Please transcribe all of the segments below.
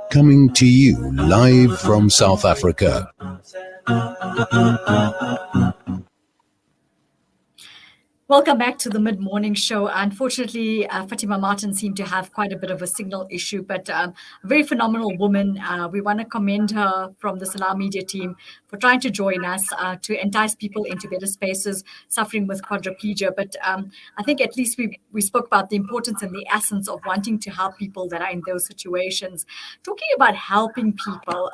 coming to you live from South Africa. Welcome back to the mid-morning show. Unfortunately, Fatima Martin seemed to have quite a bit of a signal issue, but a very phenomenal woman. We want to commend her from the Salam Media team for trying to join us to entice people into better spaces suffering with quadriplegia. But I think at least we spoke about the importance and the essence of wanting to help people that are in those situations. Talking about helping people,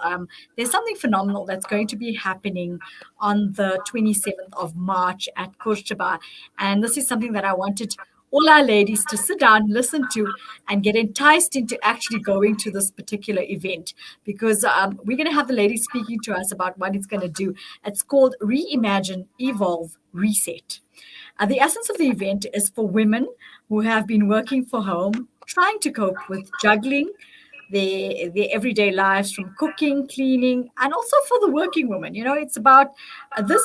there's something phenomenal that's going to be happening on the 27th of March at Kurchaba. And this is something that I wanted all our ladies to sit down, listen to, and get enticed into actually going to this particular event, because we're going to have the ladies speaking to us about what it's going to do. It's called Reimagine, Evolve, Reset. The essence of the event is for women who have been working from home, trying to cope with juggling their everyday lives, from cooking, cleaning, and also for the working woman. You know, it's about this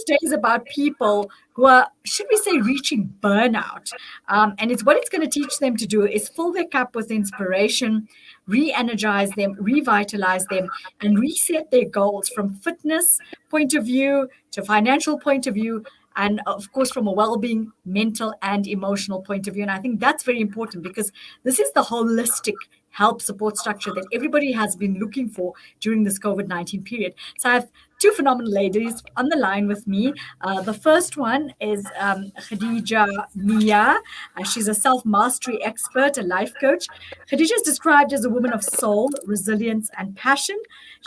day is about people who are, should we say, reaching burnout. And it's what it's going to teach them to do is fill their cup with inspiration, re-energize them, revitalize them, and reset their goals from fitness point of view to financial point of view, and of course from a well-being mental and emotional point of view. And I think that's very important, because this is the holistic help support structure that everybody has been looking for during this COVID-19 period. So I have two phenomenal ladies on the line with me. The first one is Khadijah Mia. She's a self-mastery expert, a life coach. Khadijah is described as a woman of soul, resilience, and passion.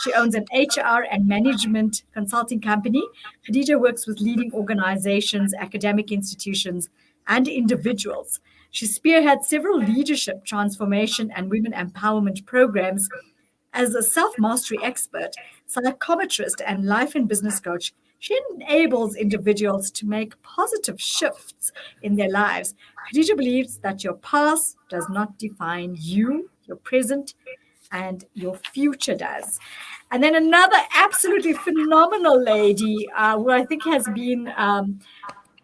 She owns an HR and management consulting company. Khadijah works with leading organizations, academic institutions, and individuals. She spearheads several leadership, transformation, and women empowerment programs. As a self-mastery expert, psychometrist, and life and business coach, she enables individuals to make positive shifts in their lives. Khadijah believes that your past does not define you, your present, and your future does. And then another absolutely phenomenal lady who I think has been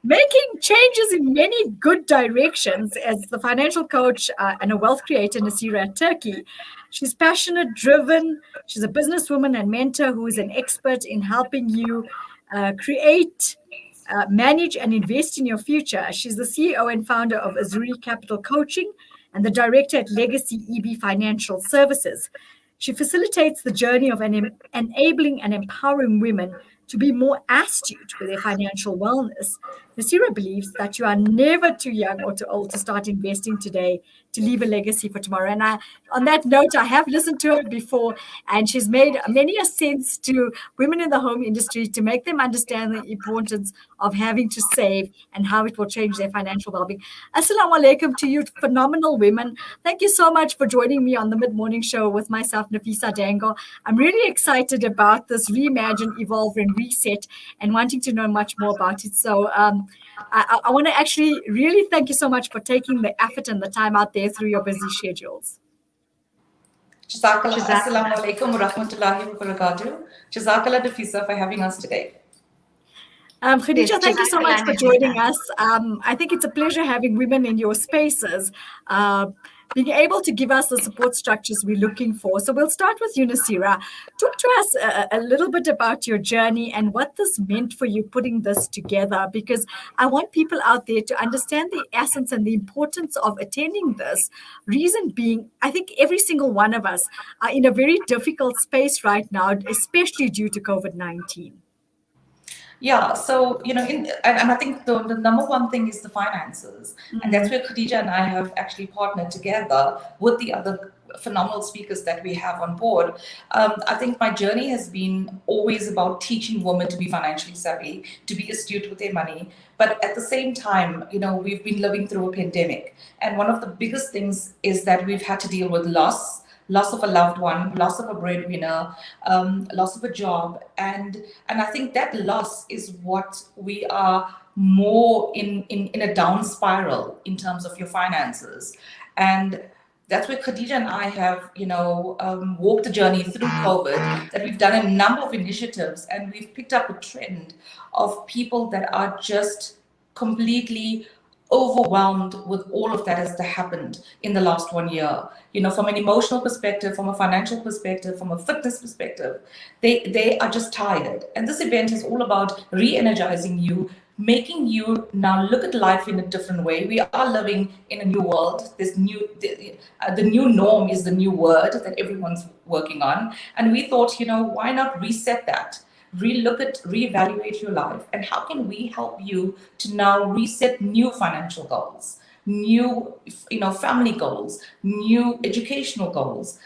making changes in many good directions as the financial coach and a wealth creator, Naseera Turkey. She's passionate, driven. She's a businesswoman and mentor who is an expert in helping you create, manage, and invest in your future. She's the CEO and founder of Azuri Capital Coaching and the director at Legacy EB Financial Services. She facilitates the journey of enabling and empowering women to be more astute with their financial wellness. Naseera believes that you are never too young or too old to start investing today to leave a legacy for tomorrow. And on that note, I have listened to her before, and she's made many a sense to women in the home industry to make them understand the importance of having to save and how it will change their financial well-being. Assalamu alaikum to you, phenomenal women. Thank you so much for joining me on the mid-morning show with myself, Nafeesa Dangor. I'm really excited about this Reimagine, Evolve, and Reset, and wanting to know much more about it. So I want to actually really thank you so much for taking the effort and the time out there through your busy schedules. Jazakallah. Assalamu alaikum wa rahmatullahi wa barakatuh. Jazakallah, Nafeesa, for having us today. Khadijah, thank you so much for joining us. I think it's a pleasure having women in your spaces, being able to give us the support structures we're looking for. So we'll start with you, Naseera. Talk to us a little bit about your journey and what this meant for you putting this together, because I want people out there to understand the essence and the importance of attending this. Reason being, I think every single one of us are in a very difficult space right now, especially due to COVID-19. Yeah, so, and I think the number one thing is the finances. Mm-hmm. And that's where Khadijah and I have actually partnered together with the other phenomenal speakers that we have on board. I think my journey has been always about teaching women to be financially savvy, to be astute with their money. But at the same time, we've been living through a pandemic. And one of the biggest things is that we've had to deal with loss of a loved one, loss of a breadwinner, loss of a job. And I think that loss is what we are more in a down spiral in terms of your finances. And that's where Khadijah and I have, walked the journey through COVID, that we've done a number of initiatives, and we've picked up a trend of people that are just completely overwhelmed with all of that has happened in the last 1 year. From an emotional perspective, from a financial perspective, from a fitness perspective, they are just tired. And this event is all about re-energizing you, making you now look at life in a different way. We are living in a new world. The new norm is the new word that everyone's working on. And we thought, why not reset that? Relook at, reevaluate your life, and how can we help you to now reset new financial goals, new, family goals, new educational goals,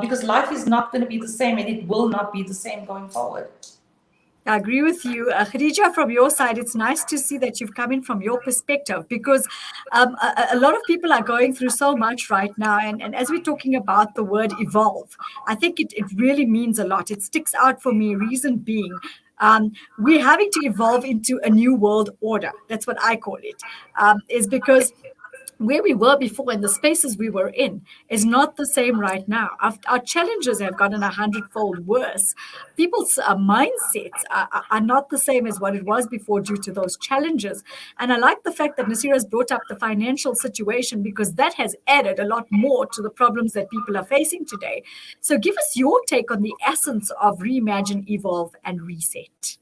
because life is not going to be the same, and it will not be the same going forward. I agree with you. Khadijah, from your side, it's nice to see that you've come in from your perspective, because a lot of people are going through so much right now. And as we're talking about the word evolve, I think it really means a lot. It sticks out for me, reason being, we're having to evolve into a new world order. That's what I call it, is because where we were before and the spaces we were in is not the same right now. Our challenges have gotten 100-fold worse. People's mindsets are not the same as what it was before due to those challenges. And I like the fact that Naseera has brought up the financial situation, because that has added a lot more to the problems that people are facing today. So give us your take on the essence of reimagine, evolve, and reset.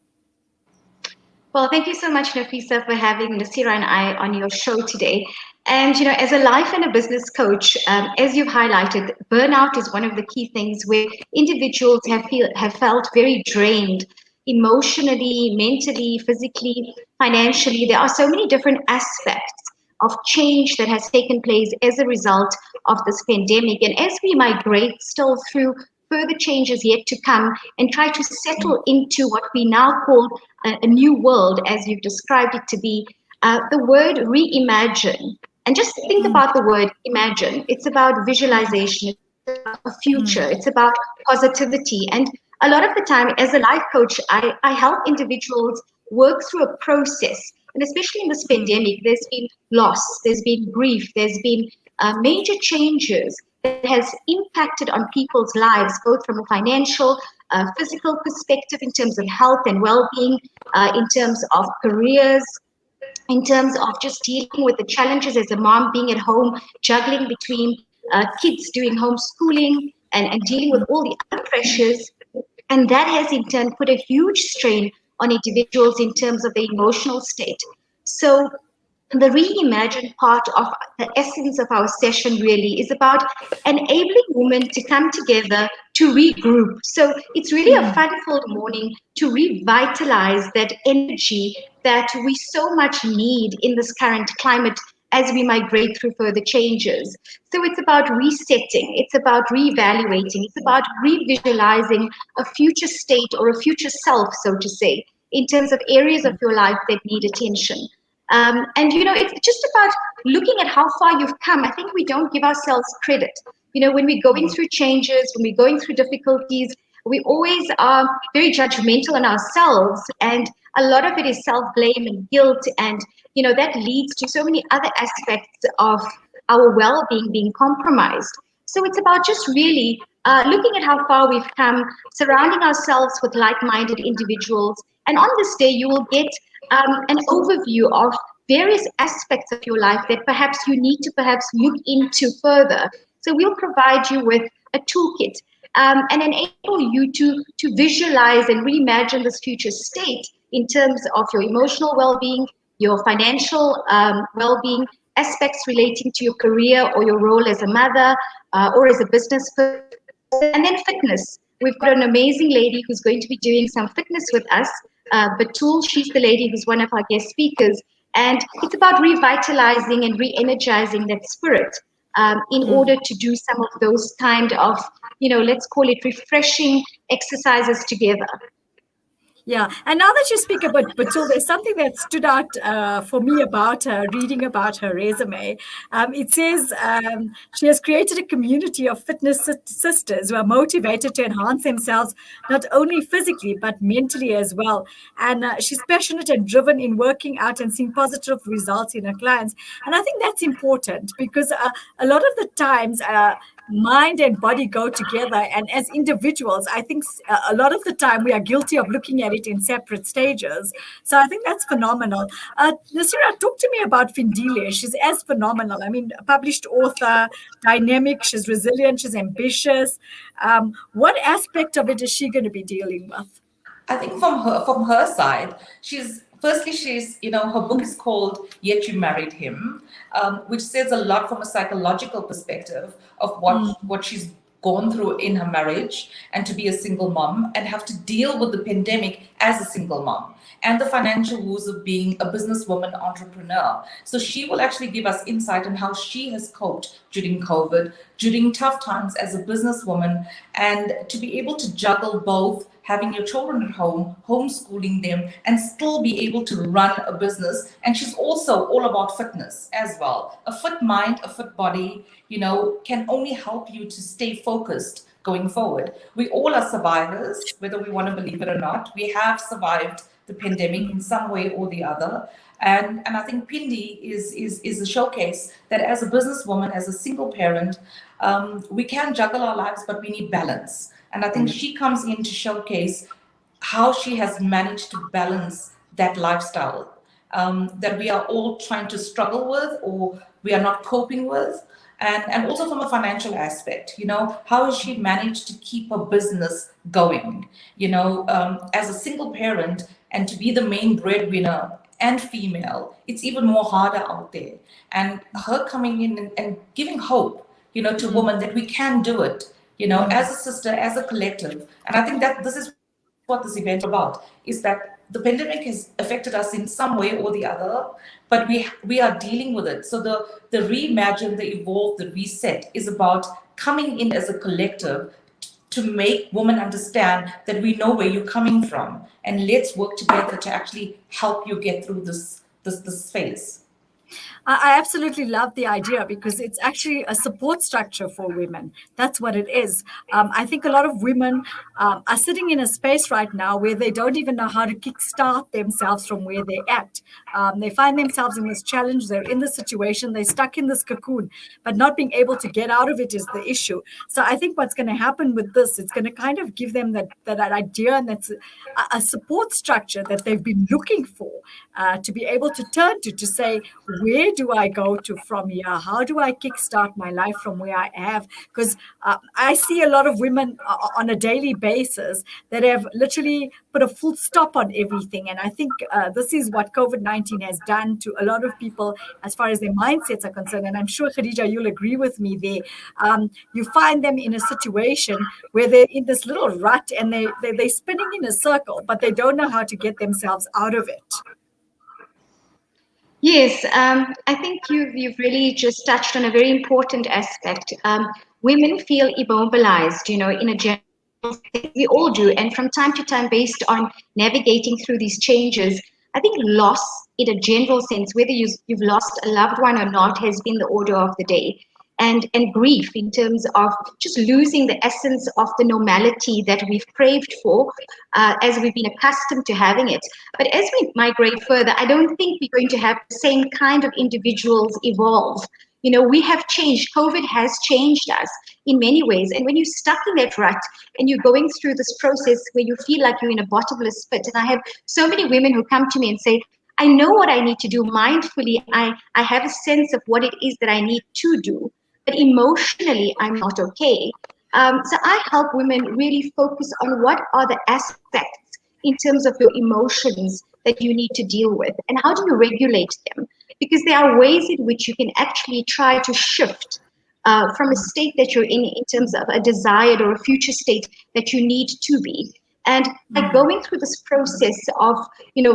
Well, thank you so much, Nafeesa, for having Naseera and I on your show today. And, as a life and a business coach, as you've highlighted, burnout is one of the key things where individuals have felt very drained emotionally, mentally, physically, financially. There are so many different aspects of change that has taken place as a result of this pandemic. And as we migrate still through further changes yet to come and try to settle into what we now call a new world, as you've described it to be, the word reimagine. And just think about the word imagine. It's about visualization, it's about a future, it's about positivity. And a lot of the time, as a life coach, I help individuals work through a process. And especially in this pandemic, there's been loss, there's been grief, there's been major changes that has impacted on people's lives, both from a financial, physical perspective, in terms of health and well-being, in terms of careers, in terms of just dealing with the challenges as a mom, being at home, juggling between kids doing homeschooling and dealing with all the other pressures. And that has in turn put a huge strain on individuals in terms of their emotional state. So the reimagine part of the essence of our session really is about enabling women to come together to regroup. So it's really a fun-filled morning to revitalize that energy that we so much need in this current climate as we migrate through further changes. So it's about resetting, it's about reevaluating, it's about revisualizing a future state or a future self, so to say, in terms of areas of your life that need attention. And it's just about looking at how far you've come. I think we don't give ourselves credit. When we're going through changes, when we're going through difficulties, we always are very judgmental on ourselves, and a lot of it is self-blame and guilt, and that leads to so many other aspects of our well-being being compromised. So it's about just really looking at how far we've come, surrounding ourselves with like-minded individuals, and on this day you will get an overview of various aspects of your life that perhaps you need to look into further. So we'll provide you with a toolkit and enable you to visualize and reimagine this future state in terms of your emotional well-being, your financial well-being, aspects relating to your career or your role as a mother or as a business person, and then fitness. We've got an amazing lady who's going to be doing some fitness with us. Batul, she's the lady who's one of our guest speakers. And it's about revitalizing and re-energizing that spirit in order to do some of those kind of, let's call it refreshing exercises together. Yeah, and now that you speak about Batul, there's something that stood out for me about her, reading about her resume. It says she has created a community of fitness sisters who are motivated to enhance themselves, not only physically, but mentally as well. And she's passionate and driven in working out and seeing positive results in her clients. And I think that's important, because a lot of the times, mind and body go together. And as individuals, I think a lot of the time we are guilty of looking at it in separate stages. So I think that's phenomenal. Naseera, talk to me about Findile. She's as phenomenal. I mean, a published author, dynamic, she's resilient, she's ambitious. What aspect of it is she going to be dealing with? I think from her side, she's her book is called Yet You Married Him, which says a lot from a psychological perspective of what she's gone through in her marriage and to be a single mom and have to deal with the pandemic as a single mom and the financial woes of being a businesswoman entrepreneur. So she will actually give us insight on how she has coped during COVID, during tough times as a businesswoman, and to be able to juggle both having your children at home, homeschooling them, and still be able to run a business. And she's also all about fitness as well. A fit mind, a fit body, can only help you to stay focused going forward. We all are survivors, whether we want to believe it or not. We have survived the pandemic in some way or the other. And I think Pindi is a showcase that as a businesswoman, as a single parent, we can juggle our lives, but we need balance. And I think she comes in to showcase how she has managed to balance that lifestyle that we are all trying to struggle with or we are not coping with. And also from a financial aspect, how has she managed to keep her business going, as a single parent and to be the main breadwinner and female, it's even more harder out there. And her coming in and giving hope, to women that we can do it, as a sister, as a collective. And I think that this is what this event is about, is that the pandemic has affected us in some way or the other, but we are dealing with it. So the reimagine, the evolve, the reset is about coming in as a collective to make women understand that we know where you're coming from, and let's work together to actually help you get through this phase. I absolutely love the idea because it's actually a support structure for women. That's what it is. I think a lot of women are sitting in a space right now where they don't even know how to kickstart themselves from where they're at. They find themselves in this challenge. They're in this situation. They're stuck in this cocoon, but not being able to get out of it is the issue. So I think what's going to happen with this, it's going to kind of give them that idea, and that's a support structure that they've been looking for to be able to turn to say, where do I go to from here? How do I kickstart my life from where I have? Because I see a lot of women on a daily basis that have literally put a full stop on everything. And I think this is what COVID-19 has done to a lot of people as far as their mindsets are concerned. And I'm sure, Khadijah, you'll agree with me there. You find them in a situation where they're in this little rut and they're spinning in a circle, but they don't know how to get themselves out of it. Yes, I think you've really just touched on a very important aspect. Women feel immobilized, in a general sense. We all do, and from time to time, based on navigating through these changes, I think loss, in a general sense, whether you've lost a loved one or not, has been the order of the day. And grief in terms of just losing the essence of the normality that we've craved for as we've been accustomed to having it. But as we migrate further, I don't think we're going to have the same kind of individuals evolve. We have changed. COVID has changed us in many ways. And when you're stuck in that rut and you're going through this process where you feel like you're in a bottomless pit, and I have so many women who come to me and say, I know what I need to do mindfully. I have a sense of what it is that I need to do, but emotionally, I'm not okay. So I help women really focus on what are the aspects in terms of your emotions that you need to deal with, and how do you regulate them? Because there are ways in which you can actually try to shift from a state that you're in terms of a desired or a future state that you need to be. And by going through this process of,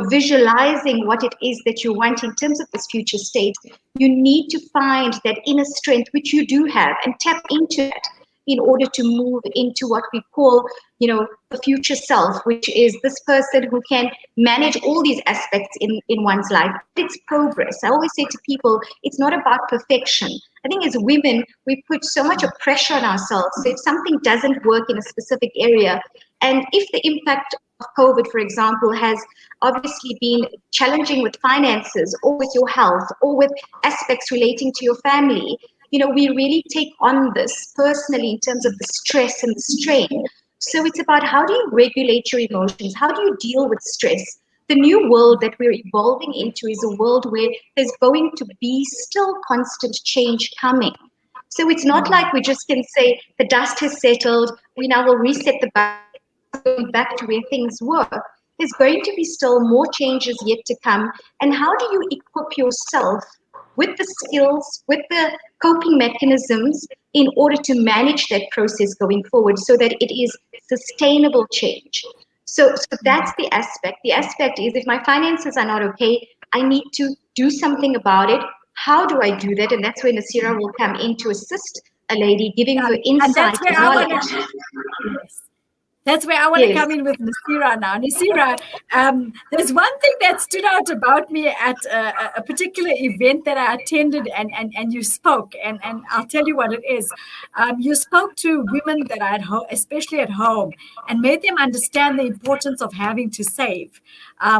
visualizing what it is that you want in terms of this future state, you need to find that inner strength, which you do have, and tap into it in order to move into what we call, the future self, which is this person who can manage all these aspects in one's life. It's progress. I always say to people, it's not about perfection. I think as women, we put so much of pressure on ourselves. So if something doesn't work in a specific area, and if the impact of COVID, for example, has obviously been challenging with finances or with your health or with aspects relating to your family, we really take on this personally in terms of the stress and the strain. So it's about how do you regulate your emotions? How do you deal with stress? The new world that we're evolving into is a world where there's going to be still constant change coming. So it's not like we just can say the dust has settled, we now will reset the button, things are going back to where things were. There's going to be still more changes yet to come. And how do you equip yourself with the skills, with the coping mechanisms in order to manage that process going forward so that it is sustainable change? So that's the aspect. The aspect is if my finances are not okay, I need to do something about it. How do I do that? And that's where Naseera will come in to assist a lady, giving her And insight that's where and I knowledge. want to. Yes. That's where I want to Yes. come in with Naseera now. Naseera, there's one thing that stood out about me at a particular event that I attended, and you spoke, and I'll tell you what it is. You spoke to women that are at home, especially at home, and made them understand the importance of having to save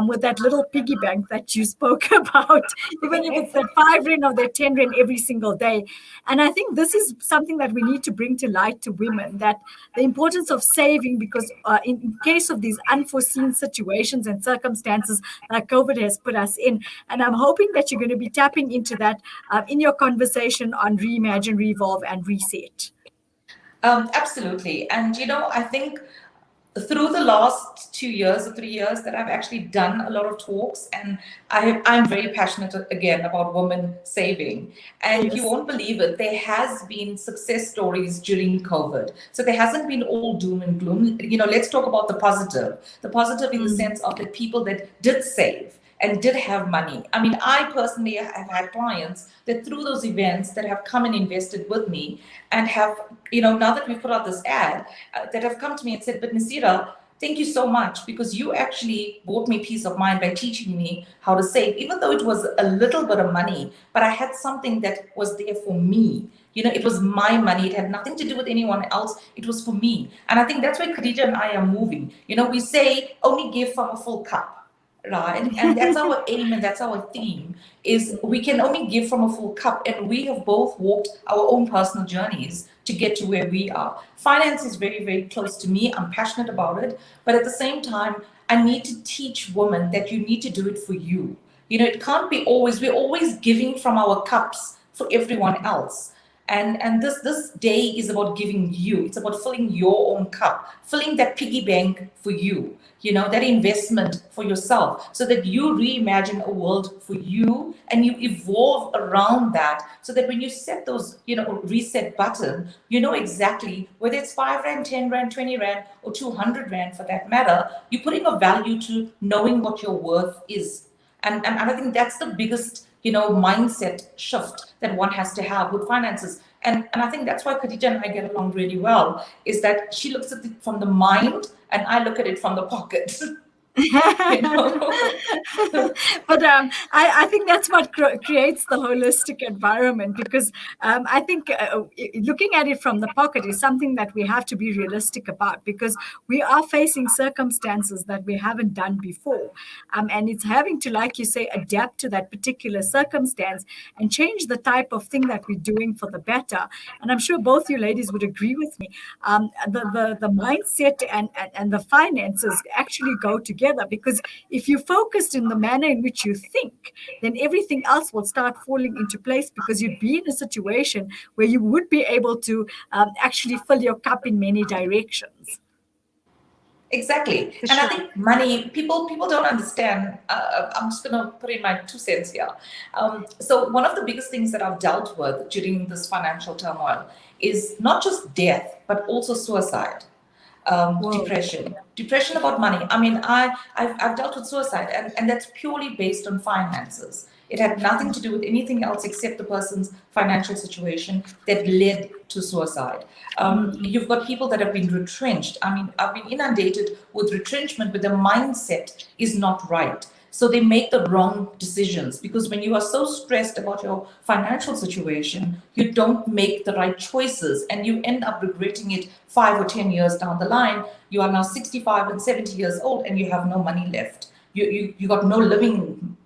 with that little piggy bank that you spoke about, even if it's that 5 Rand or that 10 Rand every single day. And I think this is something that we need to bring to light to women, that the importance of saving, because in case of these unforeseen situations and circumstances like COVID has put us in. And I'm hoping that you're going to be tapping into that in your conversation on Reimagine, Revolve, and Reset. Absolutely. And, I think through the last 2 years or 3 years that I've actually done a lot of talks, and I'm very passionate again about women saving. And Yes. you won't believe it, there has been success stories during COVID. So there hasn't been all doom and gloom. Let's talk about the positive. The positive in the sense of the people that did save and did have money. I mean, I personally have had clients that through those events that have come and invested with me and have, now that we've put out this ad, that have come to me and said, but Naseera, thank you so much, because you actually brought me peace of mind by teaching me how to save, even though it was a little bit of money, but I had something that was there for me. It was my money. It had nothing to do with anyone else. It was for me. And I think that's where Khadijah and I are moving. We say only give from a full cup. Right, and that's our aim, and that's our theme, is we can only give from a full cup, and we have both walked our own personal journeys to get to where we are. Finance is very, very close to me. I'm passionate about it, but at the same time, I need to teach women that you need to do it for you. It can't be we're always giving from our cups for everyone else. And this day is about giving you. It's about filling your own cup, filling that piggy bank for you, that investment for yourself, so that you reimagine a world for you and you evolve around that, so that when you set those, reset button, you know exactly whether it's 5 Rand, 10 Rand, 20 Rand, or 200 Rand for that matter, you're putting a value to knowing what your worth is. And I think that's the biggest, mindset shift that one has to have with finances. And I think that's why Khadijah and I get along really well, is that she looks at it from the mind and I look at it from the pocket. But I think that's what creates the holistic environment, because I think looking at it from the pocket is something that we have to be realistic about, because we are facing circumstances that we haven't done before, and it's having to, like you say, adapt to that particular circumstance and change the type of thing that we're doing for the better. And I'm sure both you ladies would agree with me. The mindset and the finances actually go together, because if you focused in the manner in which you think, then everything else will start falling into place, because you'd be in a situation where you would be able to actually fill your cup in many directions. Exactly. For And I sure. think money, people don't understand. I'm just going to put in my 2 cents here. So one of the biggest things that I've dealt with during this financial turmoil is not just death, but also suicide. Depression about money. I mean, I've dealt with suicide, and that's purely based on finances. It had nothing to do with anything else except the person's financial situation that led to suicide. You've got people that have been retrenched. I mean, I've been inundated with retrenchment, but the mindset is not right. So they make the wrong decisions, because when you are so stressed about your financial situation, you don't make the right choices and you end up regretting it 5 or 10 years down the line. You are now 65 and 70 years old and you have no money left. You got no living,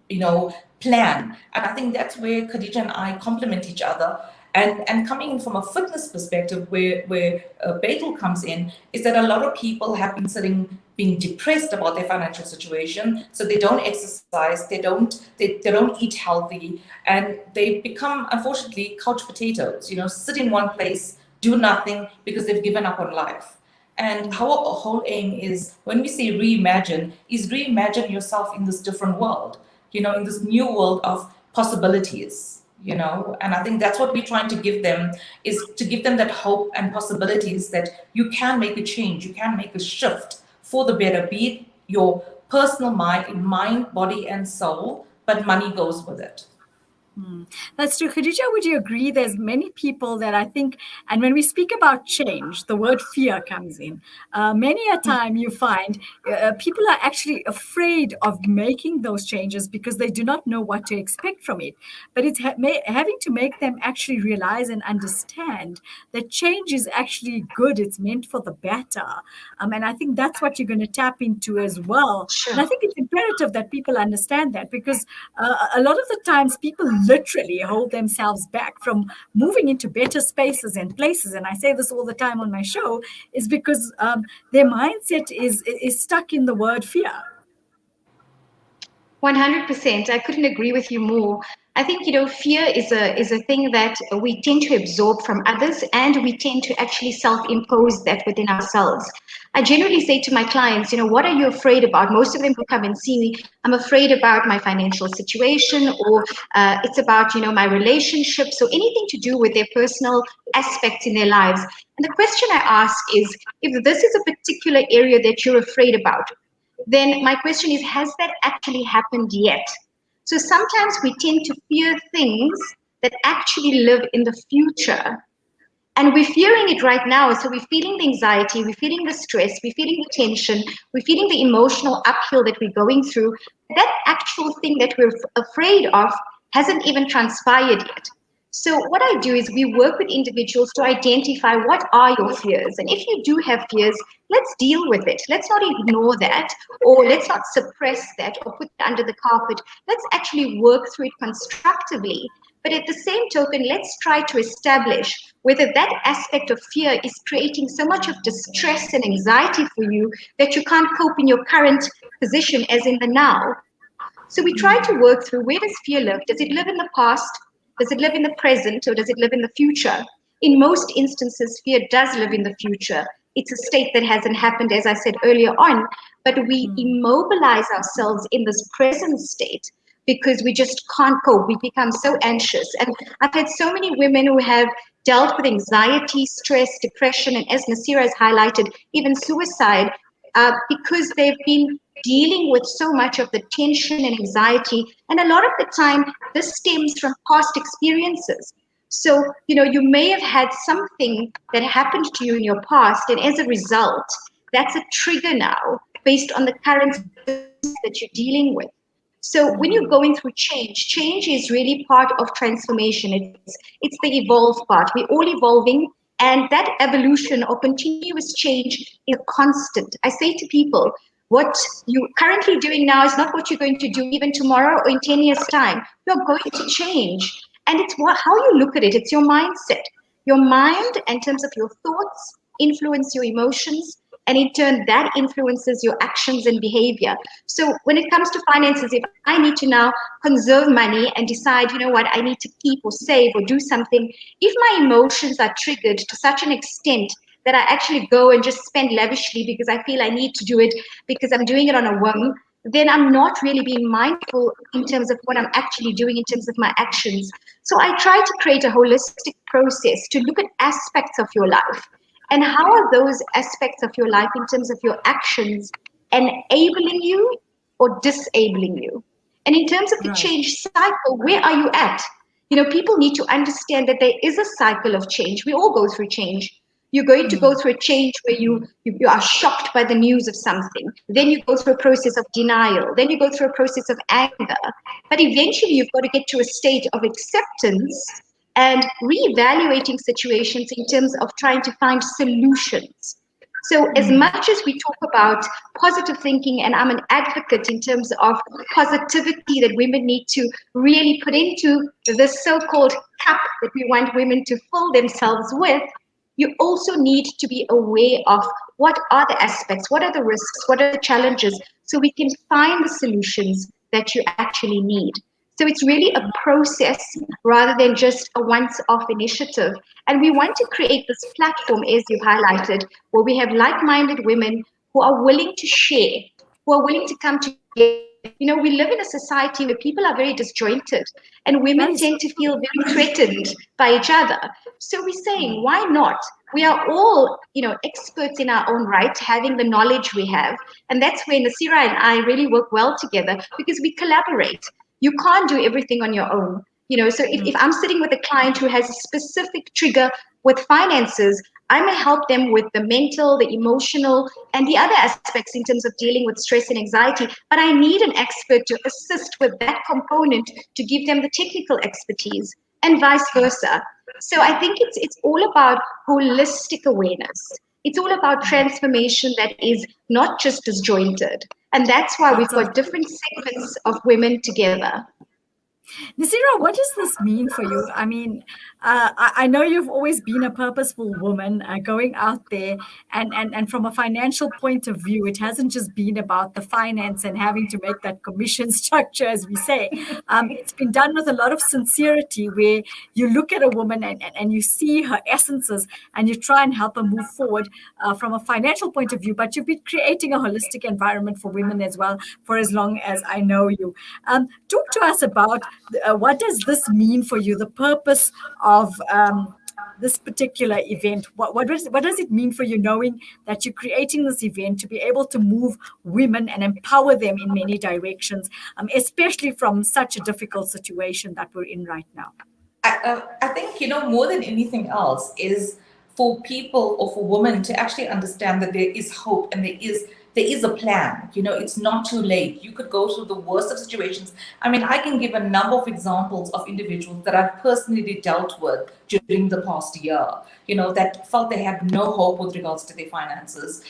plan. And I think that's where Khadijah and I complement each other. And coming in from a fitness perspective, where Betel comes in, is that a lot of people have been being depressed about their financial situation, so they don't exercise, they don't eat healthy, and they become, unfortunately, couch potatoes. Sit in one place, do nothing, because they've given up on life. And our whole aim is, when we say reimagine, is reimagine yourself in this different world, in this new world of possibilities, and I think that's what we're trying to give them, is to give them that hope and possibilities that you can make a change, you can make a shift for the better, be it your personal mind, body, and soul, but money goes with it. That's true. Khadijah, would you agree there's many people that I think, and when we speak about change, the word fear comes in. Many a time you find people are actually afraid of making those changes because they do not know what to expect from it. But it's having to make them actually realize and understand that change is actually good. It's meant for the better. And I think that's what you're going to tap into as well. Sure. And I think it's imperative that people understand that, because a lot of the times people literally hold themselves back from moving into better spaces and places. And I say this all the time on my show, is because their mindset is stuck in the word fear. 100%. I couldn't agree with you more. I think, fear is a thing that we tend to absorb from others, and we tend to actually self-impose that within ourselves. I generally say to my clients, what are you afraid about? Most of them who come and see me, I'm afraid about my financial situation, or it's about, my relationship. So anything to do with their personal aspects in their lives. And the question I ask is, if this is a particular area that you're afraid about, then my question is, has that actually happened yet? So sometimes we tend to fear things that actually live in the future. And we're fearing it right now. So we're feeling the anxiety, we're feeling the stress, we're feeling the tension, we're feeling the emotional uphill that we're going through. That actual thing that we're afraid of hasn't even transpired yet. So what I do is we work with individuals to identify what are your fears. And if you do have fears, let's deal with it. Let's not ignore that, or let's not suppress that or put it under the carpet. Let's actually work through it constructively. But at the same token, let's try to establish whether that aspect of fear is creating so much of distress and anxiety for you that you can't cope in your current position, as in the now. So we try to work through, where does fear live? Does it live in the past? Does it live in the present, or does it live in the future? In most instances, fear does live in the future. It's a state that hasn't happened, as I said earlier on, but we immobilize ourselves in this present state because we just can't cope. We become so anxious. And I've had so many women who have dealt with anxiety, stress, depression, and as Naseera has highlighted, even suicide, because they've been dealing with so much of the tension and anxiety. And a lot of the time, this stems from past experiences. So, you may have had something that happened to you in your past, and as a result, that's a trigger now based on the current that you're dealing with. So when you're going through change is really part of transformation. It's the evolve part. We're all evolving, and that evolution or continuous change is constant. I say to people, what you're currently doing now is not what you're going to do even tomorrow or in 10 years' time. You're going to change. And it's how you look at it. It's your mindset. Your mind, in terms of your thoughts, influence your emotions. And in turn, that influences your actions and behavior. So when it comes to finances, if I need to now conserve money and decide, what, I need to keep or save or do something, if my emotions are triggered to such an extent that I actually go and just spend lavishly because I feel I need to do it because I'm doing it on a whim, then I'm not really being mindful in terms of what I'm actually doing in terms of my actions. So I try to create a holistic process to look at aspects of your life. And how are those aspects of your life in terms of your actions enabling you or disabling you? And in terms of the change cycle, where are you at? People need to understand that there is a cycle of change. We all go through change. You're going to go through a change where you are shocked by the news of something. Then you go through a process of denial. Then you go through a process of anger. But eventually you've got to get to a state of acceptance and reevaluating situations in terms of trying to find solutions. So as much as we talk about positive thinking, and I'm an advocate in terms of positivity that women need to really put into this so-called cup that we want women to fill themselves with, you also need to be aware of what are the aspects, what are the risks, what are the challenges, so we can find the solutions that you actually need. So it's really a process rather than just a once-off initiative. And we want to create this platform, as you highlighted, where we have like-minded women who are willing to share, who are willing to come together. You know, we live in a society where people are very disjointed, and women tend to feel very threatened by each other. So we're saying, why not? We are all, experts in our own right, having the knowledge we have. And that's where Naseera and I really work well together, because we collaborate. You can't do everything on your own. So if I'm sitting with a client who has a specific trigger with finances, I may help them with the mental, the emotional, and the other aspects in terms of dealing with stress and anxiety. But I need an expert to assist with that component to give them the technical expertise, and vice versa. So I think it's all about holistic awareness. It's all about transformation that is not just disjointed. And that's why we've got different segments of women together. Naseera, what does this mean for you? I mean, I know you've always been a purposeful woman, going out there, and from a financial point of view, it hasn't just been about the finance and having to make that commission structure, as we say. It's been done with a lot of sincerity, where you look at a woman and you see her essences, and you try and help her move forward from a financial point of view. But you've been creating a holistic environment for women as well for as long as I know you. Talk to us about what does this mean for you, the purpose of this particular event. What does it mean for you, knowing that you're creating this event to be able to move women and empower them in many directions, especially from such a difficult situation that we're in right now? I think, more than anything else is for people or for women to actually understand that there is hope and there is a plan. It's not too late. You could go through the worst of situations. I mean, I can give a number of examples of individuals that I've personally dealt with during the past year, that felt they had no hope with regards to their finances,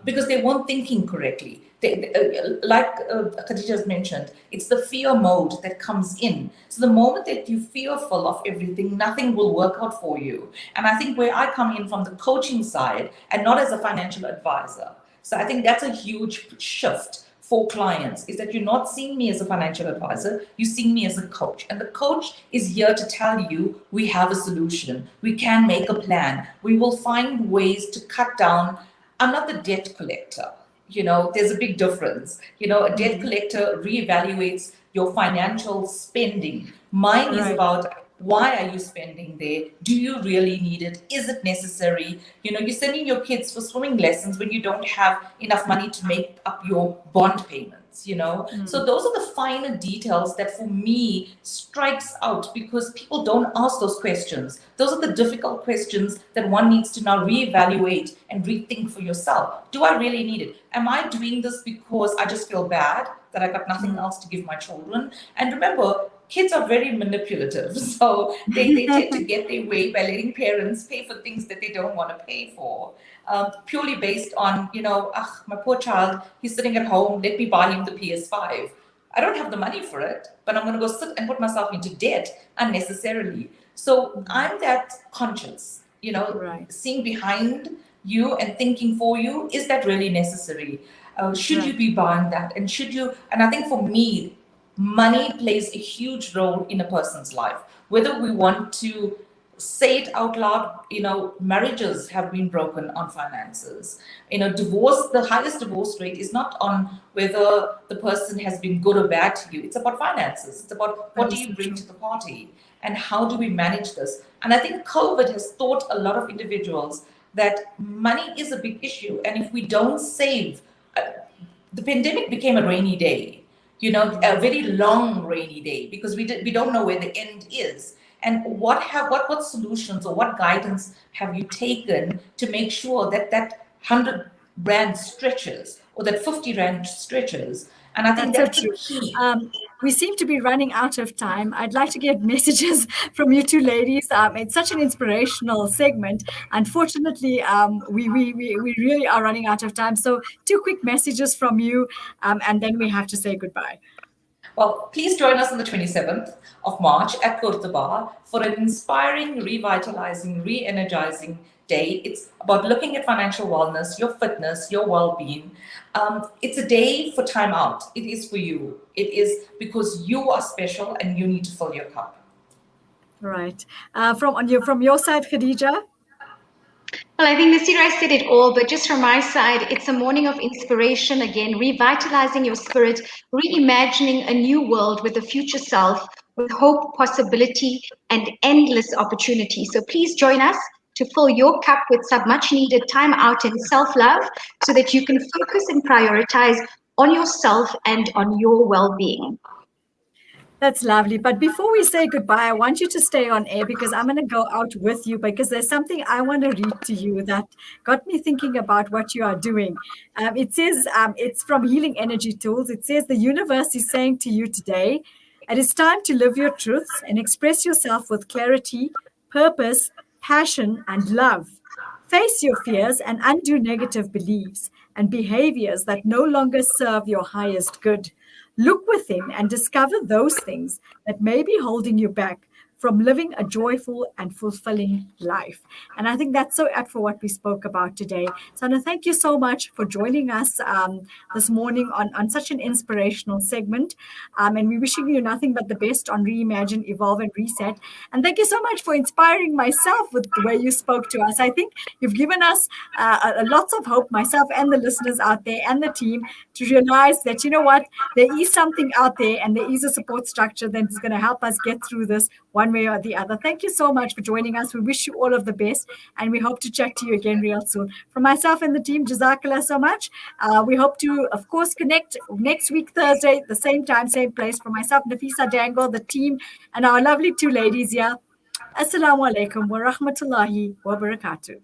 because they weren't thinking correctly. Like Khadijah has mentioned, it's the fear mode that comes in. So the moment that you're fearful of everything, nothing will work out for you. And I think where I come in from the coaching side and not as a financial advisor. So I think that's a huge shift for clients, is that you're not seeing me as a financial advisor, you're seeing me as a coach. And the coach is here to tell you, we have a solution. We can make a plan. We will find ways to cut down. I'm not the debt collector. There's a big difference. A debt collector reevaluates your financial spending. Mine is about, why are you spending there? Do you really need it? Is it necessary? You're sending your kids for swimming lessons when you don't have enough money to make up your bond payments, So those are the finer details that for me strikes out, because people don't ask those questions. Those are the difficult questions that one needs to now reevaluate and rethink for yourself. Do I really need it? Am I doing this because I just feel bad that I got nothing else to give my children? And remember, kids are very manipulative. So they tend to get their way by letting parents pay for things that they don't want to pay for. Purely based on, my poor child, he's sitting at home, let me buy him the PS5. I don't have the money for it, but I'm going to go sit and put myself into debt unnecessarily. So I'm that conscious, seeing behind you and thinking for you, is that really necessary? Should you be buying that? And and I think for me, money plays a huge role in a person's life, whether we want to say it out loud. Marriages have been broken on finances. Divorce, the highest divorce rate is not on whether the person has been good or bad to you. It's about finances. It's about what do you bring to the party and how do we manage this? And I think COVID has taught a lot of individuals that money is a big issue. And if we don't save, the pandemic became a rainy day, a very long rainy day, because we don't know where the end is. And what solutions or what guidance have you taken to make sure that 100 rand stretches or that 50 rand stretches? And I think that's the key. we seem to be running out of time. I'd like to get messages from you two ladies. It's such an inspirational segment. Unfortunately, we really are running out of time. So 2 quick messages from you, and then we have to say goodbye. Well, please join us on the 27th of March at Kurtaba for an inspiring, revitalizing, re-energizing day. It's about looking at financial wellness, your fitness, your well-being. It's a day for time out. It is for you. It is because you are special and you need to fill your cup. Right. From your side, Khadijah? Well, I think Naseera said it all, but just from my side, it's a morning of inspiration again, revitalizing your spirit, reimagining a new world with a future self, with hope, possibility, and endless opportunity. So please join us to fill your cup with some much needed time out and self-love so that you can focus and prioritize on yourself and on your well-being. That's lovely. But before we say goodbye, I want you to stay on air because I'm going to go out with you because there's something I want to read to you that got me thinking about what you are doing. It says, it's from Healing Energy Tools. It says, the universe is saying to you today, it is time to live your truths and express yourself with clarity, purpose, passion, and love. Face your fears and undo negative beliefs and behaviors that no longer serve your highest good. Look within and discover those things that may be holding you back from living a joyful and fulfilling life. And I think that's so apt for what we spoke about today. Sana, thank you so much for joining us this morning on such an inspirational segment. And we're wishing you nothing but the best on Reimagine, Evolve, and Reset. And thank you so much for inspiring myself with the way you spoke to us. I think you've given us lots of hope, myself and the listeners out there and the team, to realize that, you know what, there is something out there and there is a support structure that is going to help us get through this one way or the other. Thank you so much for joining us. We wish you all of the best and we hope to chat to you again real soon. From myself and the team, Jazakallah so much. We hope to, of course, connect next week, Thursday, the same time, same place. For myself, Nafeesa Dangor, the team, and our lovely 2 ladies here. Assalamu alaikum wa rahmatullahi wa barakatuh.